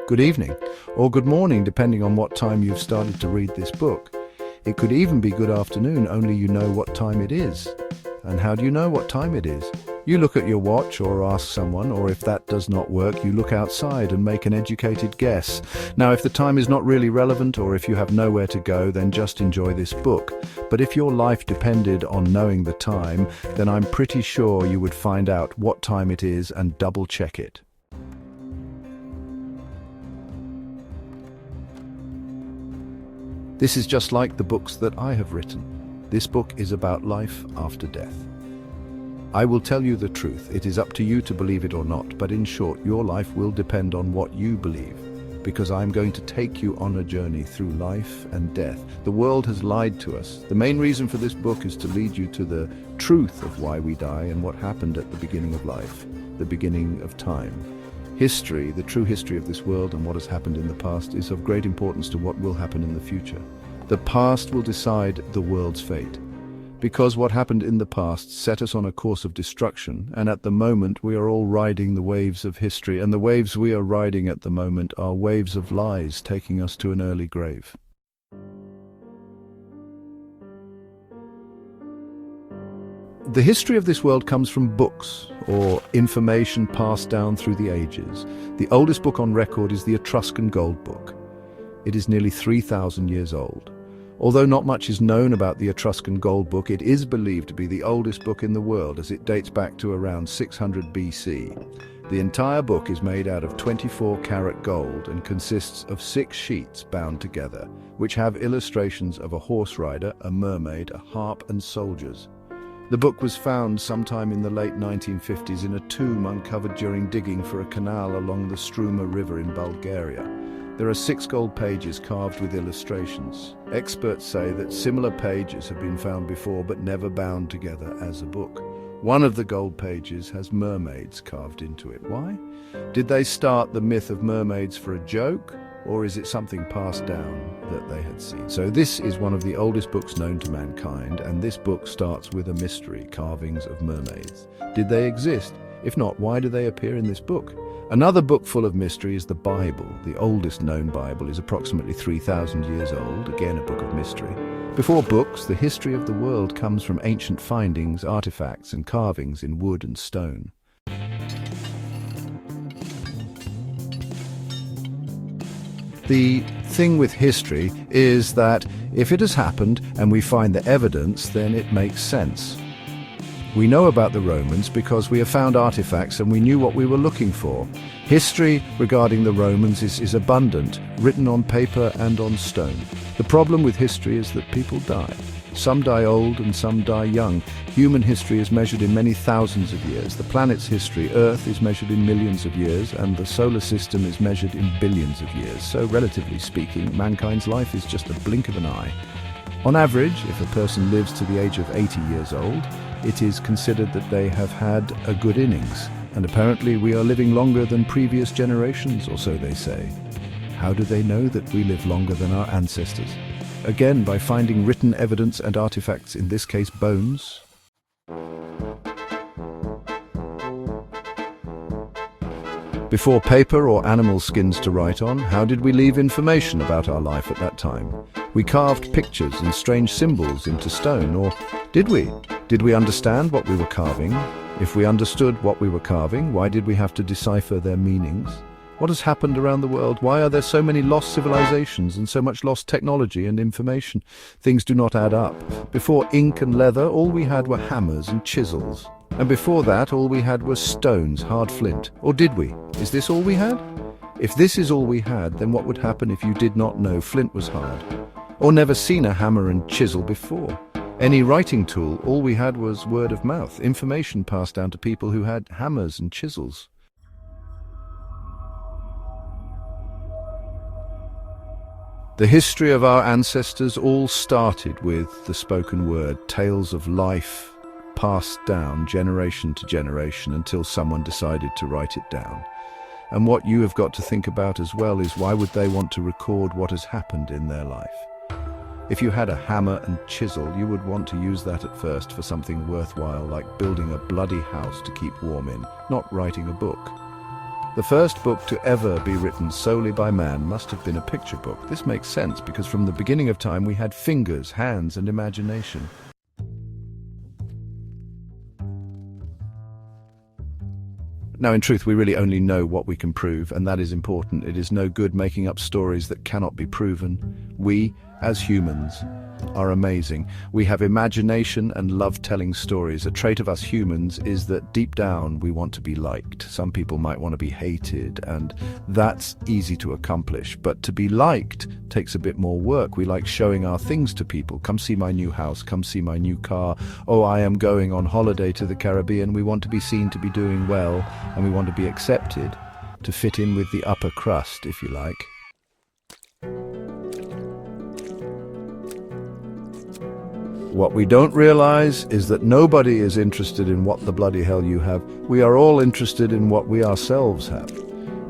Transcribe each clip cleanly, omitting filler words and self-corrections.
good evening, or good morning depending on what time you've started to read this book. It could even be good afternoon, only you know what time it is. And how do you know what time it is? You look at your watch or ask someone, or if that does not work, you look outside and make an educated guess. Now, if the time is not really relevant or if you have nowhere to go, then just enjoy this book. But if your life depended on knowing the time, then I'm pretty sure you would find out what time it is and double check it. This is just like the books that I have written. This book is about life after death. I will tell you the truth. It is up to you to believe it or not, but in short, your life will depend on what you believe, because I'm going to take you on a journey through life and death. The world has lied to us. The main reason for this book is to lead you to the truth of why we die and what happened at the beginning of life, the beginning of time. History, the true history of this world and what has happened in the past, is of great importance to what will happen in the future. The past will decide the world's fate, because what happened in the past set us on a course of destruction, and at the moment we are all riding the waves of history, and the waves we are riding at the moment are waves of lies taking us to an early grave. The history of this world comes from books, or information passed down through the ages. The oldest book on record is the Etruscan Gold Book. It is nearly 3,000 years old. Although not much is known about the Etruscan Gold Book, it is believed to be the oldest book in the world, as it dates back to around 600 BC. The entire book is made out of 24-karat gold and consists of 6 sheets bound together, which have illustrations of a horse rider, a mermaid, a harp, and soldiers. The book was found sometime in the late 1950s in a tomb uncovered during digging for a canal along the Struma River in Bulgaria. There are 6 gold pages carved with illustrations. Experts say that similar pages have been found before but never bound together as a book. One of the gold pages has mermaids carved into it. Why? Did they start the myth of mermaids for a joke? Or is it something passed down that they had seen? So this is one of the oldest books known to mankind, and this book starts with a mystery: carvings of mermaids. Did they exist? If not, why do they appear in this book? Another book full of mystery is the Bible. The oldest known Bible is approximately 3,000 years old, again a book of mystery. Before books, the history of the world comes from ancient findings, artifacts, and carvings in wood and stone. The thing with history is that if it has happened and we find the evidence, then it makes sense. We know about the Romans because we have found artifacts and we knew what we were looking for. History regarding the Romans is abundant, written on paper and on stone. The problem with history is that people die. Some die old and some die young. Human history is measured in many thousands of years. The planet's history, Earth, is measured in millions of years, and the solar system is measured in billions of years. So, relatively speaking, mankind's life is just a blink of an eye. On average, if a person lives to the age of 80 years old, it is considered that they have had a good innings. And apparently we are living longer than previous generations, or so they say. How do they know that we live longer than our ancestors? Again, by finding written evidence and artifacts, in this case bones. Before paper or animal skins to write on, how did we leave information about our life at that time? We carved pictures and strange symbols into stone, or did we? Did we understand what we were carving? If we understood what we were carving, why did we have to decipher their meanings? What has happened around the world? Why are there so many lost civilizations and so much lost technology and information? Things do not add up. Before ink and leather, all we had were hammers and chisels. And before that, all we had were stones, hard flint. Or did we? Is this all we had? If this is all we had, then what would happen if you did not know flint was hard? Or never seen a hammer and chisel before? Any writing tool, all we had was word of mouth, information passed down to people who had hammers and chisels. The history of our ancestors all started with the spoken word, tales of life passed down generation to generation until someone decided to write it down. And what you have got to think about as well is, why would they want to record what has happened in their life? If you had a hammer and chisel, you would want to use that at first for something worthwhile, like building a bloody house to keep warm in, not writing a book. The first book to ever be written solely by man must have been a picture book. This makes sense because from the beginning of time we had fingers, hands, and imagination. Now, in truth, we really only know what we can prove, and that is important. It is no good making up stories that cannot be proven. We, as humans, are amazing. We have imagination and love telling stories. A trait of us humans is that deep down we want to be liked. Some people might want to be hated, and that's easy to accomplish. But to be liked takes a bit more work. We like showing our things to people. Come see my new house, come see my new car. Oh, I am going on holiday to the Caribbean. We want to be seen to be doing well, and we want to be accepted, to fit in with the upper crust, if you like. What we don't realize is that nobody is interested in what the bloody hell you have. We are all interested in what we ourselves have.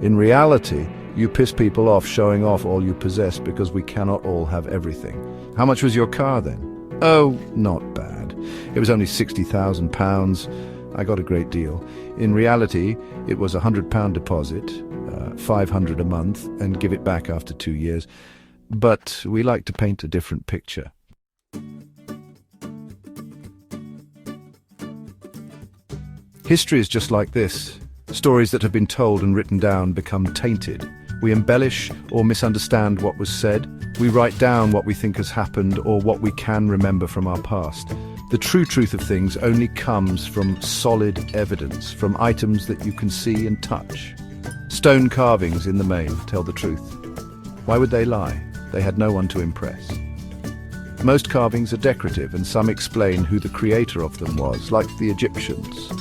In reality, you piss people off showing off all you possess because we cannot all have everything. How much was your car then? Oh, not bad. It was only £60,000. I got a great deal. In reality, it was a £100 deposit, £500 a month, and give it back after 2 years. But we like to paint a different picture. History is just like this. Stories that have been told and written down become tainted. We embellish or misunderstand what was said. We write down what we think has happened or what we can remember from our past. The true truth of things only comes from solid evidence, from items that you can see and touch. Stone carvings, in the main, tell the truth. Why would they lie? They had no one to impress. Most carvings are decorative, and some explain who the creator of them was, like the Egyptians.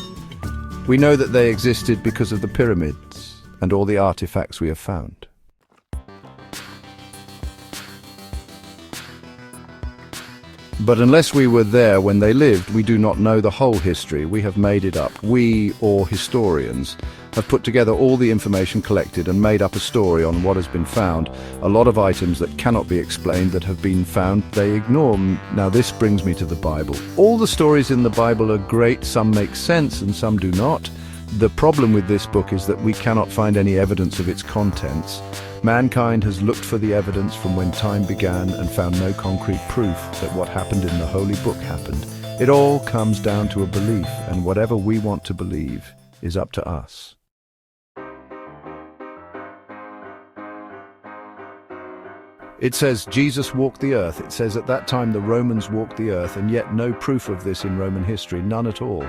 We know that they existed because of the pyramids and all the artifacts we have found. But unless we were there when they lived, we do not know the whole history. We have made it up. We, or historians, have put together all the information collected and made up a story on what has been found. A lot of items that cannot be explained that have been found, they ignore. Now this brings me to the Bible. All the stories in the Bible are great. Some make sense and some do not. The problem with this book is that we cannot find any evidence of its contents. Mankind has looked for the evidence from when time began and found no concrete proof that what happened in the Holy Book happened. It all comes down to a belief, and whatever we want to believe is up to us. It says Jesus walked the earth. It says at that time the Romans walked the earth, and yet no proof of this in Roman history, none at all.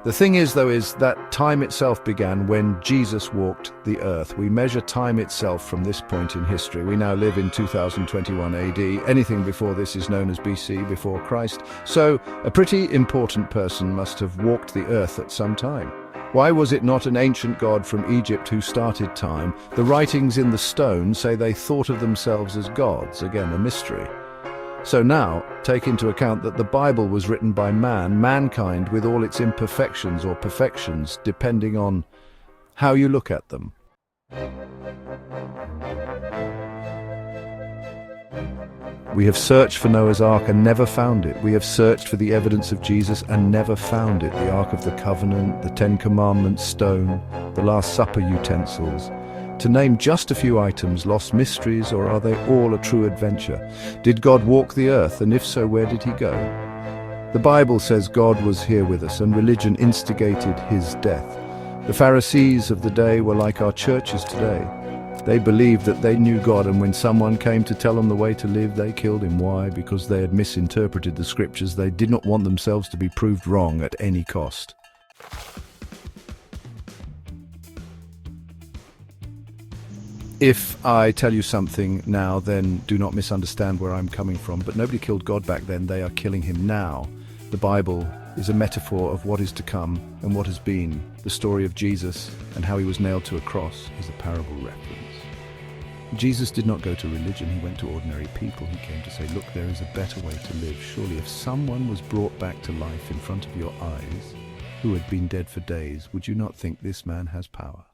The thing is, though, is that time itself began when Jesus walked the earth. We measure time itself from this point in history. We now live in 2021 AD. Anything before this is known as BC, before Christ. So a pretty important person must have walked the earth at some time. Why was it not an ancient god from Egypt who started time? The writings in the stone say they thought of themselves as gods. Again, a mystery. So now, take into account that the Bible was written by mankind with all its imperfections or perfections, depending on how you look at them. We have searched for Noah's Ark and never found it. We have searched for the evidence of Jesus and never found it. The Ark of the Covenant, the Ten Commandments stone, the Last Supper utensils. To name just a few items, lost mysteries, or are they all a true adventure? Did God walk the earth, and if so, where did he go? The Bible says God was here with us, and religion instigated his death. The Pharisees of the day were like our churches today. They believed that they knew God, and when someone came to tell them the way to live, they killed him. Why? Because they had misinterpreted the scriptures. They did not want themselves to be proved wrong at any cost. If I tell you something now, then do not misunderstand where I'm coming from. But nobody killed God back then. They are killing him now. The Bible is a metaphor of what is to come and what has been. The story of Jesus and how he was nailed to a cross is a parable reference. Jesus did not go to religion. He went to ordinary people. He came to say, look, there is a better way to live. Surely if someone was brought back to life in front of your eyes, who had been dead for days, would you not think this man has power?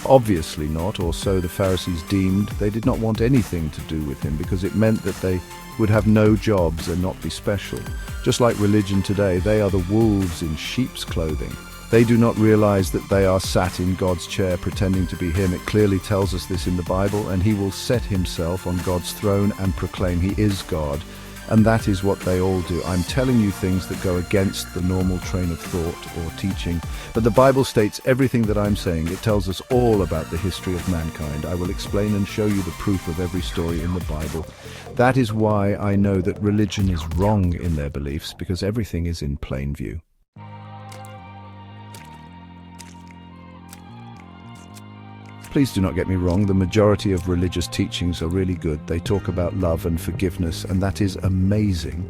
Obviously not, or so the Pharisees deemed. They did not want anything to do with him because it meant that they would have no jobs and not be special. Just like religion today, they are the wolves in sheep's clothing. They do not realize that they are sat in God's chair pretending to be him. It clearly tells us this in the Bible, and he will set himself on God's throne and proclaim he is God. And that is what they all do. I'm telling you things that go against the normal train of thought or teaching. But the Bible states everything that I'm saying. It tells us all about the history of mankind. I will explain and show you the proof of every story in the Bible. That is why I know that religion is wrong in their beliefs, because everything is in plain view. Please do not get me wrong, the majority of religious teachings are really good. They talk about love and forgiveness, and that is amazing.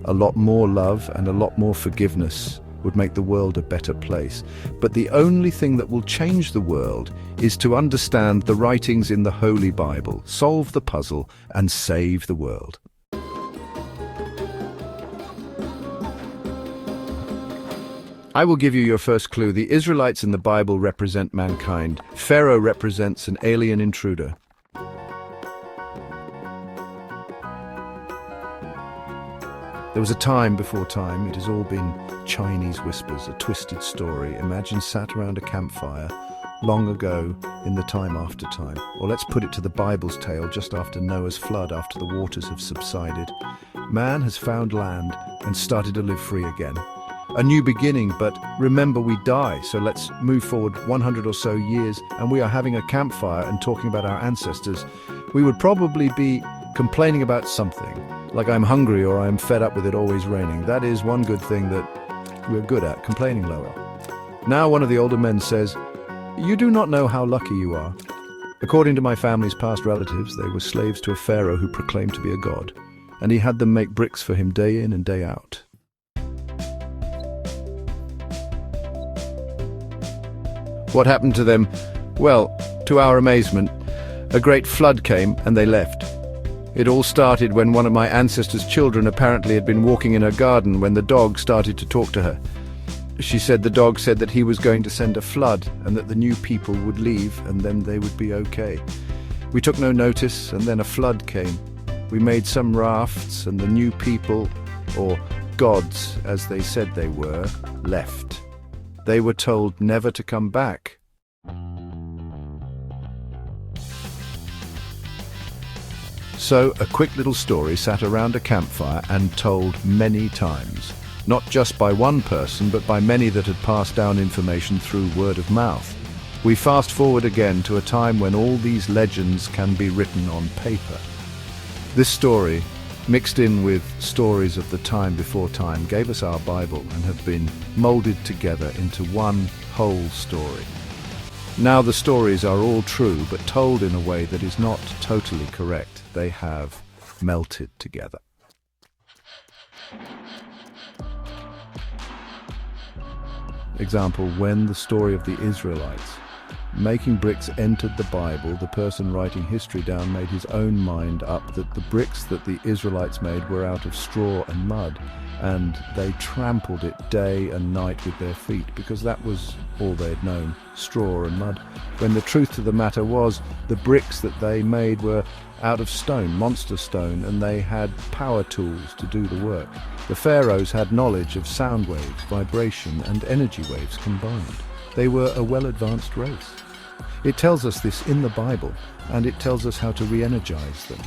A lot more love and a lot more forgiveness would make the world a better place. But the only thing that will change the world is to understand the writings in the Holy Bible, solve the puzzle, and save the world. I will give you your first clue. The Israelites in the Bible represent mankind. Pharaoh represents an alien intruder. There was a time before time. It has all been Chinese whispers, a twisted story. Imagine sat around a campfire long ago in the time after time. Or let's put it to the Bible's tale, just after Noah's flood, after the waters have subsided. Man has found land and started to live free again. A new beginning, but remember we die, so let's move forward 100 or so years, and we are having a campfire and talking about our ancestors. We would probably be complaining about something, like I'm hungry or I'm fed up with it always raining. That is one good thing that we're good at, complaining, Lowell. Now one of the older men says, "You do not know how lucky you are. According to my family's past relatives, they were slaves to a pharaoh who proclaimed to be a god, and he had them make bricks for him day in and day out. What happened to them? Well, to our amazement, a great flood came and they left. It all started when one of my ancestors' children apparently had been walking in her garden when the dog started to talk to her. She said the dog said that he was going to send a flood and that the new people would leave and then they would be okay. We took no notice, and then a flood came. We made some rafts, and the new people, or gods as they said they were, left. They were told never to come back. So a quick little story sat around a campfire and told many times, not just by one person, but by many that had passed down information through word of mouth. We fast forward again to a time when all these legends can be written on paper. This story, mixed in with stories of the time before time, gave us our Bible and have been molded together into one whole story. Now the stories are all true, but told in a way that is not totally correct. They have melted together. Example, when the story of the Israelites making bricks entered the Bible, the person writing history down made his own mind up that the bricks that the Israelites made were out of straw and mud, and they trampled it day and night with their feet, because that was all they'd known, straw and mud. When the truth of the matter was, the bricks that they made were out of stone, monster stone, and they had power tools to do the work. The pharaohs had knowledge of sound waves, vibration, and energy waves combined. They were a well-advanced race. It tells us this in the Bible, and it tells us how to re-energize them,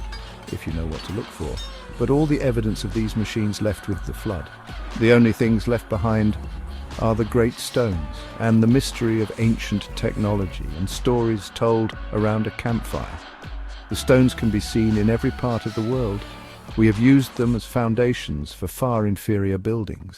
if you know what to look for. But all the evidence of these machines left with the flood. The only things left behind are the great stones and the mystery of ancient technology and stories told around a campfire. The stones can be seen in every part of the world. We have used them as foundations for far inferior buildings.